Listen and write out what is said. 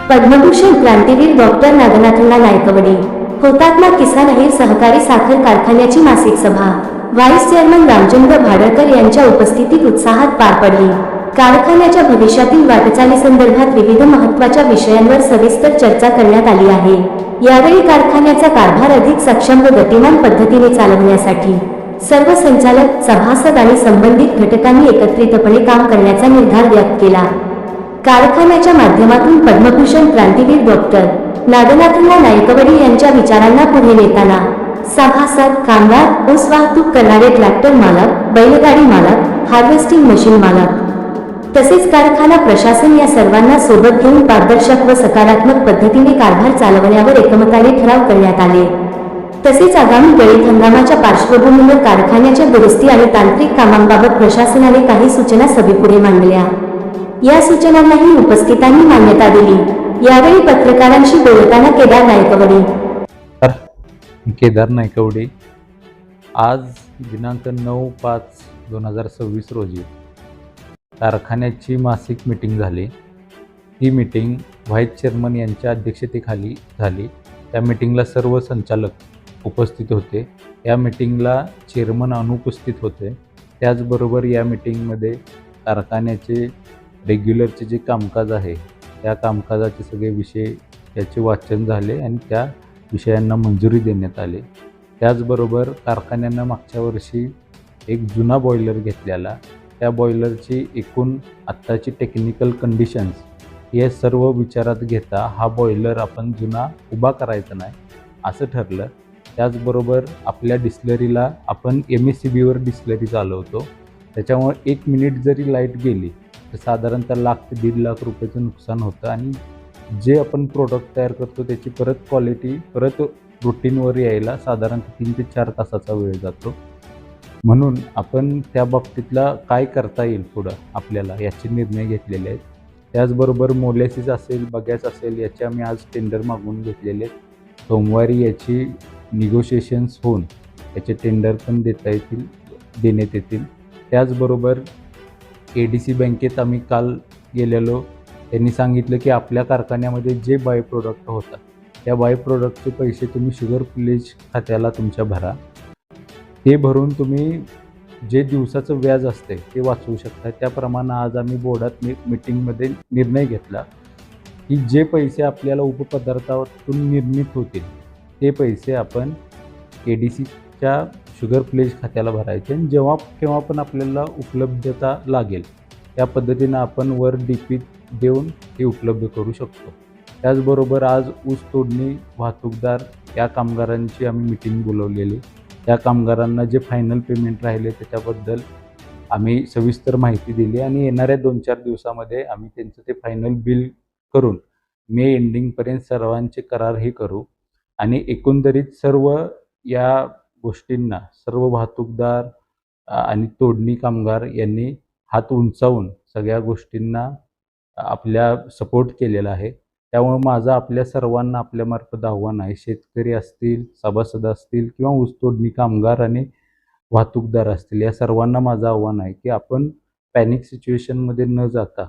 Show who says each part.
Speaker 1: Padma Bhushan क्रांतीवीर doctor Nagnathanna Naikwadi, हुतात्मा किसान अहिर सहकारी साखर कारखान्याची मासिक सभा व्हाईस चेअरमन रामचंद्र भाडळकर यांच्या उपस्थितीत उत्साहात पार पडली। कारखान्याच्या भविष्यातील वाटचालीसंदर्भात विविध महत्त्वाच्या विषयांवर सविस्तर चर्चा करण्यात आली आहे। यावेळी कारखान्याचा कारभार अधिक सक्षम व गतिमान पद्धतीने चालवण्यासाठी सर्व संचालक, सभासद आणि संबंधित घटकांनी एकत्रितपणे काम करण्याचा निर्धार व्यक्त केला। कारखान्याच्या माध्यमातून पद्मभूषण क्रांतीवीर डॉक्टर नागनाथअण्णा नायकवडी यांच्या विचारांना पुढे नेताना सभासद, कामगार, ऊस वाहतूक करणारे ट्रॅक्टर मालक, बैलगाडी मालक, हार्वेस्टिंग मशीन मालक तसेच कारखाना प्रशासन या सर्वांना सोबत घेऊन पारदर्शक व सकारात्मक पद्धतीने कारभार चालवण्यावर एकमताने ठराव करण्यात आले। तसेच आगामी गळीत हंगामाच्या पार्श्वभूमीवर कारखान्याच्या दुरुस्ती आणि तांत्रिक कामांबाबत प्रशासनाने काही सूचना सभेपुढे मांडल्या। या सूचनांनाही उपस्थितांनी मान्यता दिली। यावेळी पत्रकारांशी बोलताना
Speaker 2: केदार नायकवडी आज दिनांक 9/5/2026 रोजी कारखान्याची मासिक मीटिंग झाली। ही मीटिंग व्हाईस चेअरमन यांच्या अध्यक्षतेखाली झाली। त्या मीटिंगला सर्व संचालक उपस्थित होते। या मीटिंगला चेअरमन अनुपस्थित होते। त्याचबरोबर या मीटिंगमध्ये कारखान्याचे रेग्युलरचे जे कामकाज आहे त्या कामकाजाचे सगळे विषय याचे वाचन झाले आणि त्या विषयांना मंजुरी देण्यात आली। त्याचबरोबर कारखान्यानं मागच्या वर्षी एक जुना बॉयलर घेतलेला, त्या बॉयलरची एकूण आत्ताची टेक्निकल कंडिशन्स हे सर्व विचारात घेता हा बॉयलर आपण जुना उभा करायचा नाही असं ठरलं। त्याचबरोबर आपल्या डिस्टिलरीला आपण MSCBवर डिस्टिलरी चालवतो, त्याच्यामुळे 1 मिनिट जरी लाईट गेली तर साधारणतः लाख ते 1.5 लाख रुपयाचं नुकसान होतं आणि जे आपण प्रोडक्ट तयार करतो त्याची क्वालिटी रुटीनवर यायला साधारणतः 3 ते 4 तासाचा वेळ जातो। म्हणून आपण त्या बाबतीतला काय करता येईल पुढं आपल्याला याचे निर्णय घेतलेले आहेत। त्याचबरोबर मोलॅसिस असेल, बगॅस असेल याचे आम्ही आज टेंडर मागवून घेतलेले आहेत। सोमवारी याची निगोशिएशन्स होऊन याचे टेंडर पण देण्यात येतील। त्याचबरोबर ADC बँकेत आम्ही काल गेलेलो, त्यांनी सांगितलं की आपल्या कारखान्यामध्ये जे बाय प्रोडक्ट होतात त्या बाय प्रोडक्टचे पैसे तुम्ही शुगर प्लेज खात्याला तुमच्या भरा, ते भरून तुम्ही जे दिवसाचं व्याज असते ते वाचवू शकता। त्याप्रमाणे आज आम्ही बोर्डात मीटिंगमध्ये निर्णय घेतला की जे पैसे आपल्याला उपपदार्थातून निर्मित होतील ते पैसे आपण ADCच्या शुगर प्लेज खात्याला भरायचे आणि जेव्हा केव्हा पण आपल्याला उपलब्धता लागेल त्या पद्धतीनं आपण वर DP देऊन हे उपलब्ध करू शकतो। त्याचबरोबर आज ऊस तोडणी, वाहतूकदार या कामगारांची आम्ही मीटिंग बोलवलेली। त्या कामगारांना जे फायनल पेमेंट राहिले त्याच्याबद्दल आम्ही सविस्तर माहिती दिली आणि येणाऱ्या 2-4 दिवसामध्ये आम्ही त्यांचं ते फायनल बिल करून मे एंडिंगपर्यंत सर्वांचे करार हे करू आणि एकंदरीत सर्व या गोष्टींना सर्व वाहतूकदार आणि तोडणी कामगार यांनी हात उंचावून सगळ्या गोष्टींना आपल्या सपोर्ट केलेला आहे। त्यामुळे माझं आपल्या सर्वांना आपल्यामार्फत आव्हान आहे, शेतकरी असतील, सभासद असतील किंवा ऊस तोडणी कामगार आणि वाहतूकदार असतील, या सर्वांना माझं आव्हान आहे की आपण पॅनिक सिच्युएशनमध्ये न जाता